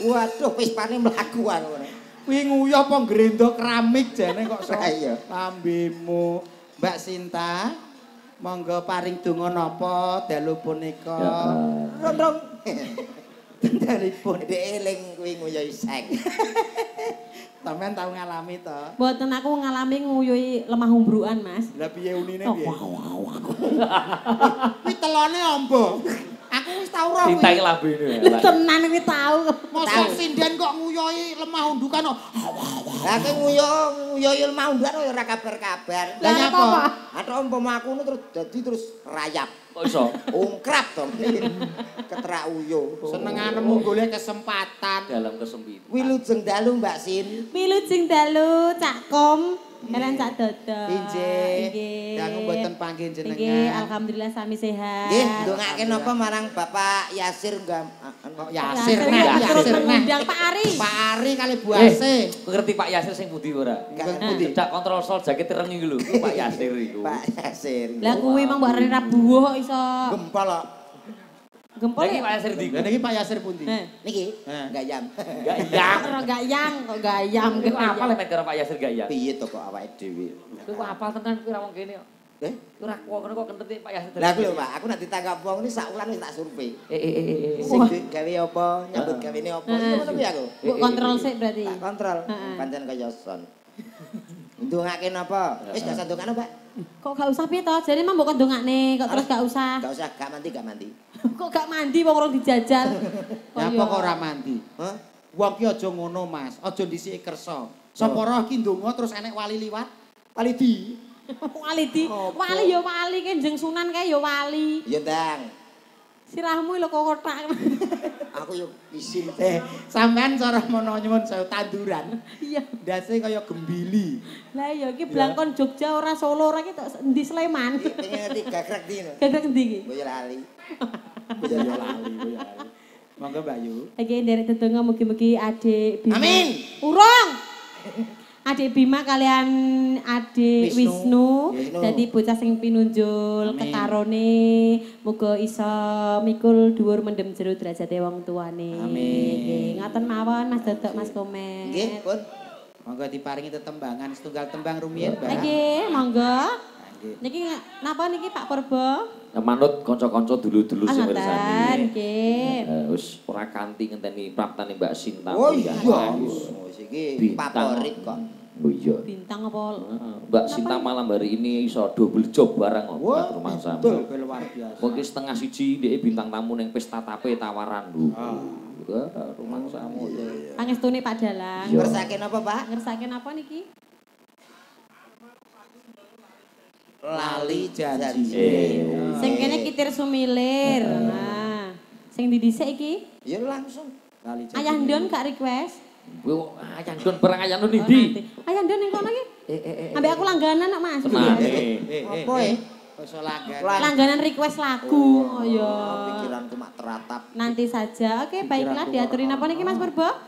Waduh pispane mlaku ngono. Kuwi nguyuh apa ngrendok keramik jane kok sok. Iya. Lambemu. Mbak Sinta, monggo paring donga napa dalu punika. Rondong. Dalipun. Dek eling kuwi nguyuh seng. Sampeyan tau ngalami to? Mboten aku ngalami nguyuhi lemah umbrukan, Mas. Lah piye unine Oh, piye? Kuwi telone ombo. Aku wis tau roh Cintai kuwi. lambene. Lha tenan kuwi tau. Mosok sinden kok nguyohi lemah undukan kok. Lah ki nguyuh lemah undukan ora kabar-kabar. Lah nyapa? Atok umpama aku terus rayap. Kok iso? Ungkrap to. Keterak uyuh. Senenganemu golek kesempatan. Dalam kesempitan. Wilujeng dalu Mbak Sin. Wilujeng dalu Cak Kom, kalian Cak Dodo. Injih. Dangu mboten panggih Nggih, jenengan. alhamdulillah sami sehat. Nggih, ndongake napa marang Bapak Yasir Yasir Terus nah, terus Yasir nah. mengundang Pak Ari. Pak Ari kali Bu Ase. Kowe ngerti Pak Yasir sing pundi ora? Pundi? Cak kontrol sol jaket rengi lho, iku Pak Yasir iku. Pak Yasir. Lah kuwi mah mbok arep rabuh kok iso. Gempol kok. Gempol Lagi ya. Pak Yasir ndi? Lah niki Pak Yasir pundi? Niki enggak jam. Enggak iya. Ora gayang kok gayam. Iku apa lek karo Pak Yasir gak iya? Piye to kok awake dhewe. Kowe kok apal tenan kowe ra wong kene kok. Eh? Kowe ra kok kentet Pak Yasir. Lah aku lho Pak, aku nek ditanggap wong ini sak wulan wis tak survei. Eh. Sing gawe apa, nyambut gawene apa. Iya ngono kuwi aku. Mbok kontrol sik berarti. Tak kontrol. Pancen kaya son. Ndongake napa? Wis gak usah ndongakno, Pak. Kok gak usah piye to? Jare mah mbok ndongakne, kok terus gak usah. Gak usah, gak mandi. Kok gak mandi wong urung dijajal. Nyapa kok ora mandi? Hah? Wong ki aja ngono, Mas. Aja dhisiki kersa. Sapa roh ki ndonga terus enek wali liwat. Wali di. Wali di. Wali ya wali kenjeng Sunan kae ya wali. Ya ndang. Sirahmu lho kok kotak. Aku yo isin. Sampean cara mono nyuwun sewu tanduran. Iya. Ndase kaya gembili. Lah ya iki Blangkon Jogja ora Solo ora iki tok endi Sleman. Pengen ngerti gagrek di. Gagrek endi iki? Boyo lali. Boyo lali. Monggo Mbak Yu. Iki nderek tetungga mugi-mugi Adik Bima. Amin. Urung. Adik Bima kalian Adik Wisnu, dadi bocah sing pinunjul kekarone muga iso mikul dhuwur mendem jero derajate wong tuane. Nggih, ngoten mawon Mas Dodok Mas Komen. Nggih, pun. Monggo diparingi tetembangan setunggal tembang rumiyin, Mbak. Nggih, monggo. Niki napa niki Pak Purba? Manut kanca-kanca dulu-dulu sing Ngoten, mirsani. nggih. Wis ora kanthi ngenteni praptane Mbak Sinta. Oh iya. Wis. Iki favorit kok. Oh iya. Bintang apa? Mbak Sinta malam hari ini iso double job barang kok Wah, rumah sama. betul, luar biasa. Mungkin setengah siji dhek bintang tamu ning pesta tape tawaran lho. Rumah samu. Pangestune Pak Dalang. Ngersake napa, Pak? Ngersake napa niki? Lali janji. Sing kene kitir sumilir. Nah, sing di dhisik iki Ya langsung. Lali janji. Ayah Ndon gak request. Kowe ayang don barang ayang don ndi? Ayah Ndon ning kono iki. Ambek aku langganan kok Mas. Apa ya? Iso langgan. Langganan request lagu. Oh ya. Pikiranku mak teratap. Nanti saja. Oke, baiklah diaturin apa niki Mas Purba?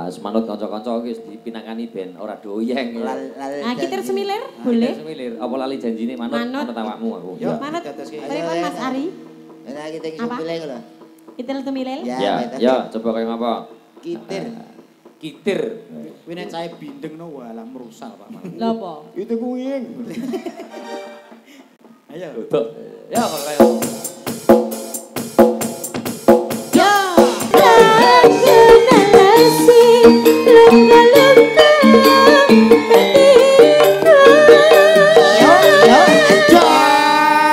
Semanut kanca-kanca wis dipinangani ben ora doyeng. Nah, kitir semilir boleh. Semilir apa lali janjine manut awakmu aku. Manut. Pripun Mas Ari? Nah, kita iki Apa? pilih lho. Kitir semilir? Ya, coba kaya ngapa? Kitir. Kitir. Kuwi nek cahe bindeng no walah merusal Pak. Lha apa? Itu kuing. Ayo. Dodok. Ya kok kaya Yo. Nalasi lunga-lunga.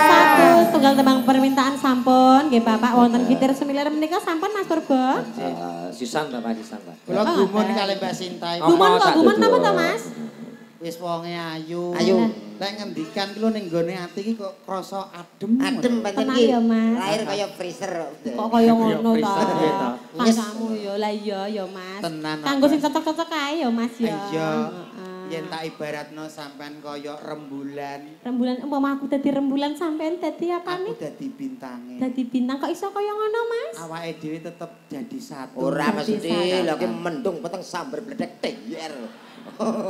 Satu tunggal tembang permintaan sampun nggih Bapak wonten kitir semilir menika sampun Mas Purba. sisan ta Pak, sisan ta. Kula gumun kali Mbak Sinta. Gumun kok gumun napa to Mas? Wis wonge ayu. Ayu. Lek ngendikan ki lho ning gone ati ki kok krasa adem. Adem pancen Tenang iki. ya, Mas. Lahir kaya freezer. Kok kaya ngono to. freezer gitu. Kamu ya lah iya ya Mas. Tenan, Kanggo apa? sing cocok-cocok kae ya Mas ya. Iya. Heeh. Yen tak ibaratno sampean kaya rembulan. Rembulan umpama aku dadi rembulan sampean dadi apa Aku nih? dadi bintange. Dadi bintang kok iso kaya ngono Mas? Awake dhewe tetep jadi satu. Ora Dadi mesti sadar. lho ki mendung peteng sambar bledek teyer.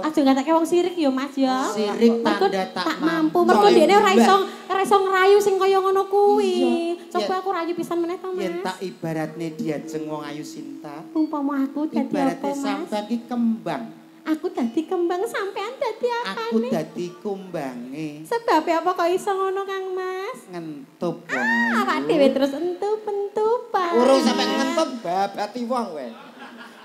Aja ngatake wong sirik ya Mas ya. Sirik Mergo tanda tak mampu. mampu. Mergo Soale dekne ora iso mbak. ngrayu sing kaya ngono kuwi. Iya. Coba Yen- aku rayu pisan meneh to Yen tak Mas. ibaratne diajeng wong ayu Sinta. Umpama aku dadi apa Ibaratne Mas? sampean ki kembang. Aku dadi kembang sampean dadi apane? Aku dadi kumbange. Sebab apa kok iso ngono Kang Mas? Ngentup wong ayu. Awak dhewe terus entup-entupan. Urung sampe ngentup babati wong kowe.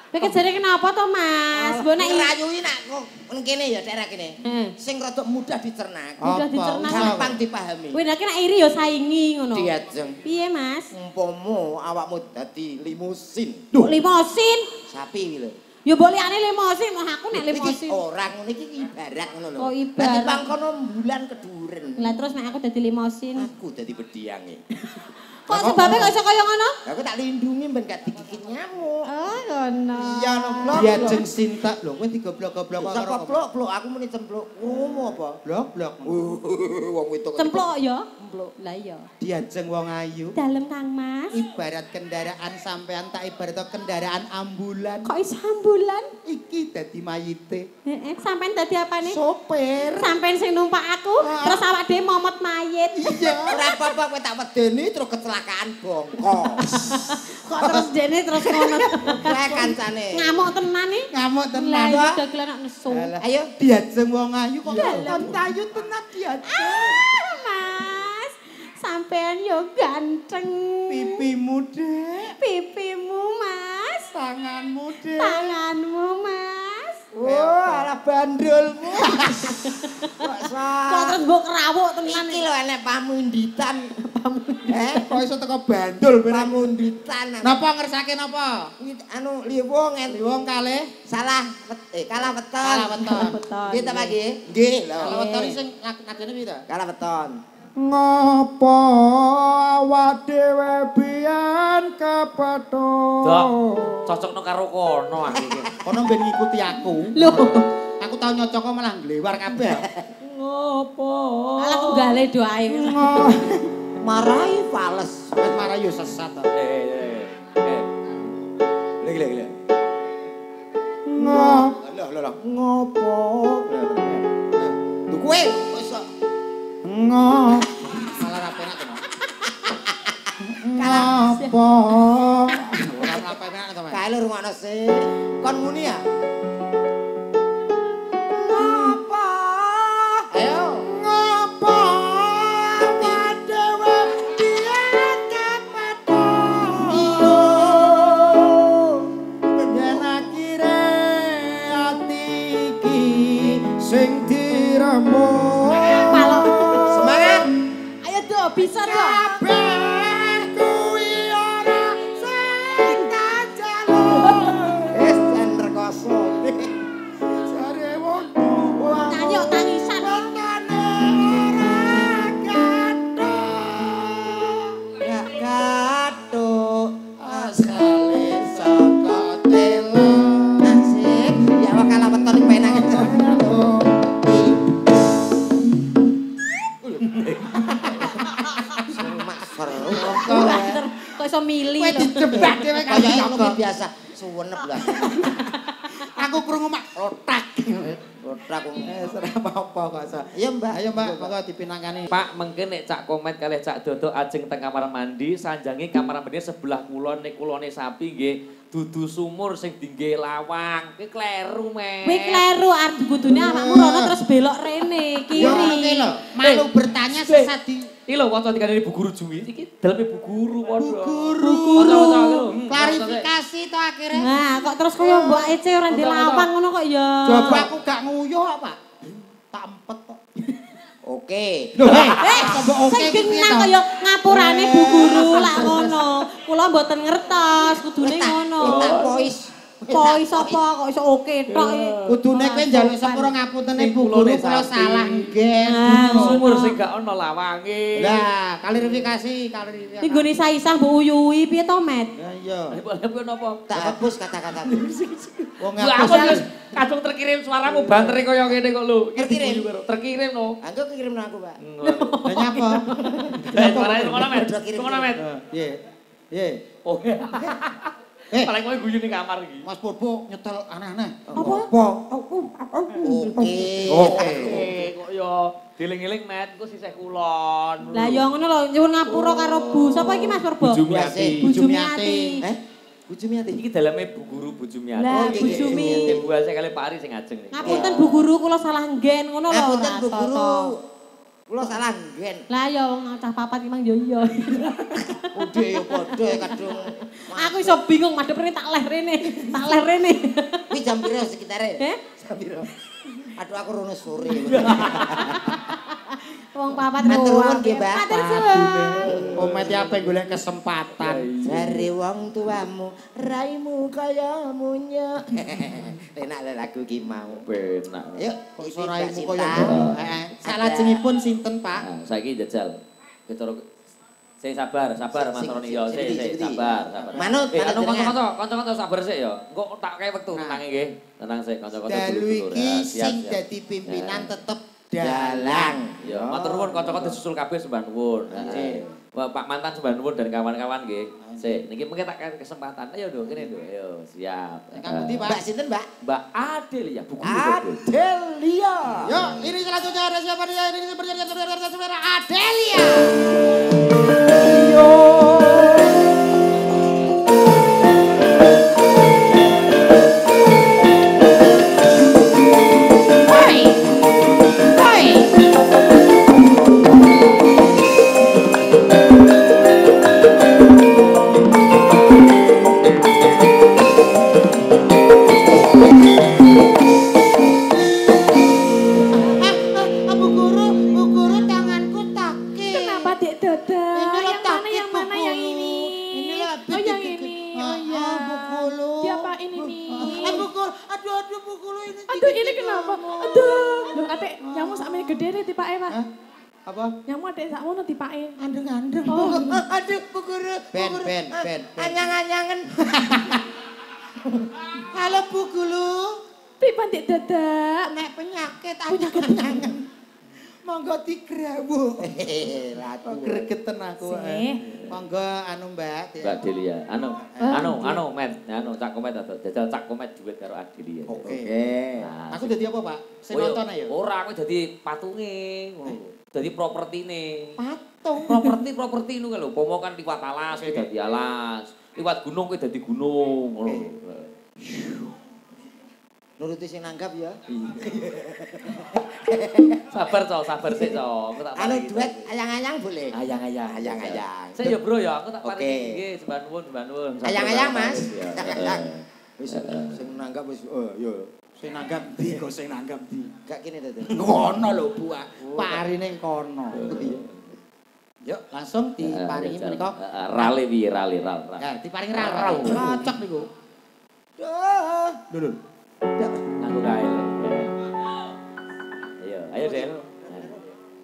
Kowe kejare kenapa to Mas? Mbok nek rayui nak kok kene ya daerah kene. Sing rada mudah dicerna. Mudah dicerna. Gampang dipahami. Kowe nek iri ya saingi ngono. Diajeng. Piye Mas? Umpama awakmu dadi limusin. Duh, limosin. Sapi iki lho. Ya mbok liyane limosin, mah aku nek limosin. Iki ora ngono iki ibarat ngono lho. Oh, ibarat. Dadi pangkono bulan keduren. Lah terus nek aku dadi limosin. Aku dadi bediange. Kok sebabnya kok iso kaya ngono? Aku tak lindungi ben gak digigit nyamuk. Oh, ngono. Iya no, blok. Diajeng Sinta lho, kowe digoblok-goblok karo. Sapa blok-blok aku muni cempluk. Ngono apa? Blok-blok. Wong wedok. Cemplok ya? Cemplok. Lah iya. Diajeng wong ayu. Dalem Kang Mas. Ibarat kendaraan sampean tak ibarat kendaraan ambulan. Kok iso ambulan? Iki dadi mayite. Heeh, sampean dadi apane? Sopir. Sampean sing numpak aku, terus awak dhewe momot mayit. Iya. Ora apa-apa kowe tak wedeni terus kecelakaan bongkos. Kok terus dene terus ngono. Kowe kancane. Ngamuk tenan iki. Ngamuk Lah tenan. iya dagelan anak nesu. Ayo Diajeng wong ayu kok Dalam. ayu tenan diajeng. Mas, sampean yo ganteng. Pipimu dek, Pipimu Mas. tanganmu dek. Tanganmu Mas. wah ala bandulmu. Kok terus mbok kerawuk tenan Iki lho enek pamunditan. Kok iso teko bandul bener. Pamunditan. Napa ngersake napa? Anu liwung Wong kalih salah kalah weton. kalah weton. beton. Nggih ta Pak nggih? Nggih lho. Kalah weton sing nadene pira? Kalah weton. Ngopo awak dhewe biyen kepethuk. Dok, cocokno karo kono aku iki. Kono ben ngikuti aku. Lho, Aku tau nyocok kok malah nglewar kabeh. ngopo? Ala tunggale doae. Marai fales. Sampe marah yo sesat to. Lha. Ngopo? Lho kowe wis Ngop. Malah ra penak to. Ngopo? Ora ra penak to, Mas. kae lho rungokno sik. Kon muni ya? Ngapa? Ayo. Ngopo? Awak dhewe biyen kepethuk. Iyo. Yen akhire ati iki sing diremuk. Semangat. Ayo do, bisa do. Kabeh kuwi ora sing tak jaluk. Wis jan rekoso. Jare wong tuwa. Nyanyi kok tangisan. Tangane ora kathok. Gak kathuk. Asale saka telo. Asik. Ya wak kalah weton iki penang. Kok iso milih Kowe lho. dijebak dhewe kaya Kaya ngono ngono. biasa suwenep lah. Aku krungu mak otak. Rodrak wong. Ora apa-apa kok. Sa. Iya, Mbak. Ayo Mbak, monggo dipinangkani. Pak, mengke nek Cak Komet kalih Cak Dodo ajeng teng kamar mandi, sanjange kamar mandi sebelah kulon nek kulone sapi nggih dudu sumur sing dingge lawang. Kuwi kleru, men. Kuwi kleru arep kudune awakmu rono terus belok rene Yo ngono ki kiri. lho. Malu bertanya sesat di Iki lho waca dikandani Bu Guru Juwi. Iki daleme Bu Guru padha. Bu Guru. Waca-waca iki lho. klarifikasi to akhirnya. Nah, kok terus kaya Mbak Ece ora ndek lawang ngono kok ya. Coba aku gak nguyuh apa? Tak empet kok. Oke. Sing genah kaya ngapurane Bu Guru lak ngono. Kula mboten ngertos kudune ngono. Kita pois. Kok iso apa kok iso oke tok iki. Kudune kowe njaluk sepuro ngapuntene Bu Guru kula salah nggih. Sumur sing gak ana lawange. Lah, klarifikasi. Iki nggone saisah mbok uyuhi piye to, Met? Ya iya. Boleh napa? Tak hapus kata-kataku. Wong Aku ngapus wis kadung terkirim suaramu banter kaya ngene kok lho. Terkirim? Terkirim lho. Anggo kirim aku, Pak. Lah nyapa? Suarane ngono, Met. Ngono, Met. Ye. Ye. Oh. Paling kowe guyu ning kamar iki. Mas Purbo nyetel aneh-aneh. Apa? Oke. Kok ya dieling-eling Met, engko sisih kulon. Lah ya ngono lho nyuwun ngapura karo Bu. Sapa iki Mas Purbo? Bu Jumiati. Bu Jumiati. Bu Jumiati. Iki daleme Bu Guru Bu Jumiati. Lah, Bu Jumi. Bu Ase kali Pak Ari sing ngajeng niki. Ngapunten Bu Guru kula salah nggen ngono lho. Ngapunten Bu Guru. Kula salah nggen. Lah ya wong cah papat ki mang yo iya. Udah ya padha kadung. Aku iso bingung madhep rene tak leh rene. Tak leh rene. Kuwi jam piro sekitare? Jam piro? Aduh aku rono sore. Wong papat Matur nuwun nggih, Mbak. Matur suwun. Omet ape golek kesempatan. Jare wong tuamu, raimu kaya munyo. Enak lho lagu ki mau. Penak. Yuk, Kok iki raimu Mbak kaya Sinta. salajengipun sinten, Pak? Nah, saiki jajal. Ketara Sing sabar Mas Roni yo, sik sabar. Manut, anu kanca-kanca sabar sik yo. Engko tak kae wektu tenang nggih. Tenang sik kanca-kanca. Dalu iki sing dadi pimpinan tetep dalang. Ya, matur nuwun kanca-kanca disusul kabeh sembah nuwun. Pak mantan sembah nuwun dan kawan-kawan nggih. Sik, niki mengke tak kesempatan. Ayo do, kene do. Ayo, siap. Kang Budi, Pak. Mbak sinten, Mbak? Mbak Adelia, Bu Guru. Adelia. Yo, ini selanjutnya ada siapa dia? Ini berjalan saudara Adelia. Apa? Nyamuk adek sakmono tipake. Andeng-andeng. Oh. Aduh, Bu Guru. Ben. Anyang-anyangen. Halo Bu Guru. Pipan dik dadak. Nek penyakit Penyakit. Monggo digrawu. Laku. Gregeten aku. Monggo anu Mbak. Mbak Adelia. Met. Cak Komet atau jajal Cak Komet duet karo Adelia. Oke. Nah, aku dadi apa, Pak? Sing nonton ayo. Ora, aku dadi patunge ngono. Dadi propertine. Patung. Properti nu kan lho, pomo kan liwat alas, kuwi dadi alas. Liwat gunung kuwi dadi gunung ngono. Nuruti sing nanggap ya. Sabar sik, Cok. Aku tak Anu duet ayang-ayang boleh? Ayang-ayang. Sik ya, Bro ya, aku tak paringi nggih, sembah nuwun. Ayang-ayang, Mas. Wis sing nanggap wis yo. Sing nanggap ndi kok sing nanggap ndi? Gak kene to. Ngono lho, Bu. Parine kono. Yuk, langsung diparingi menika. Rale. Ya, diparingi ral. Cocok niku. Lho. Nganggo kae lho. Ayo Del.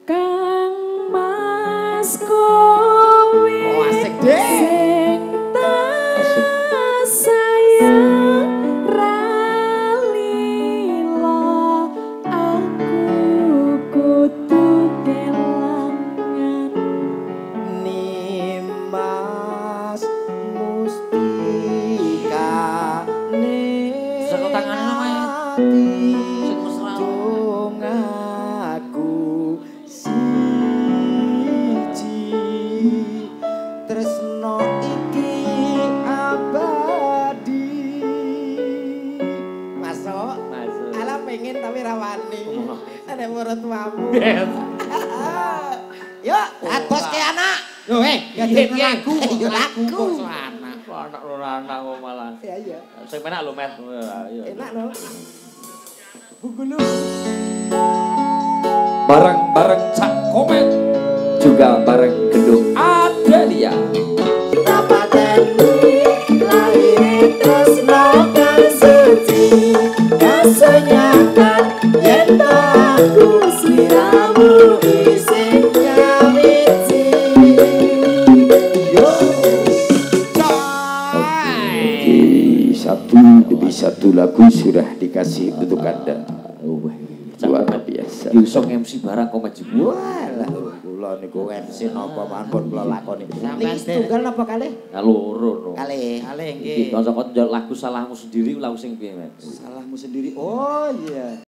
Kang Mas kowe. Oh, asik, Dek. Sing tak sayang ralila aku kudu kelangan. Nimas Mustika Sekal tangannya namanya. Sing mesra. Dong aku siji tresno iki abadi. Masuk. Ala pengen tapi rawani. Ada murid tuamu. Yuk, atos ke anak. Yo, ya lagu. Yo lagu. Kok anak. Anak anak kok malah. Iya. Sing penak lho, Met. Ayo. Enak loh. Bugulu. Bareng-bareng Cak Komet juga bareng Gendung Adelia. Napateni lahir tresno kang suci kasenyakan yen aku sliramu isih nyawiti. Yo. Satu demi satu lagu sudah dikasih untuk Anda. Luar biasa. Yusong MC barang Komet juga. Walah, kula niku MC napa mawon kula lakoni. Niki tunggal napa kalih? Loro no. Kalih. Kalih Iki nggih. kanca-kanca lagu salahmu sendiri lagu sing piye, Met? Salahmu sendiri. Oh iya.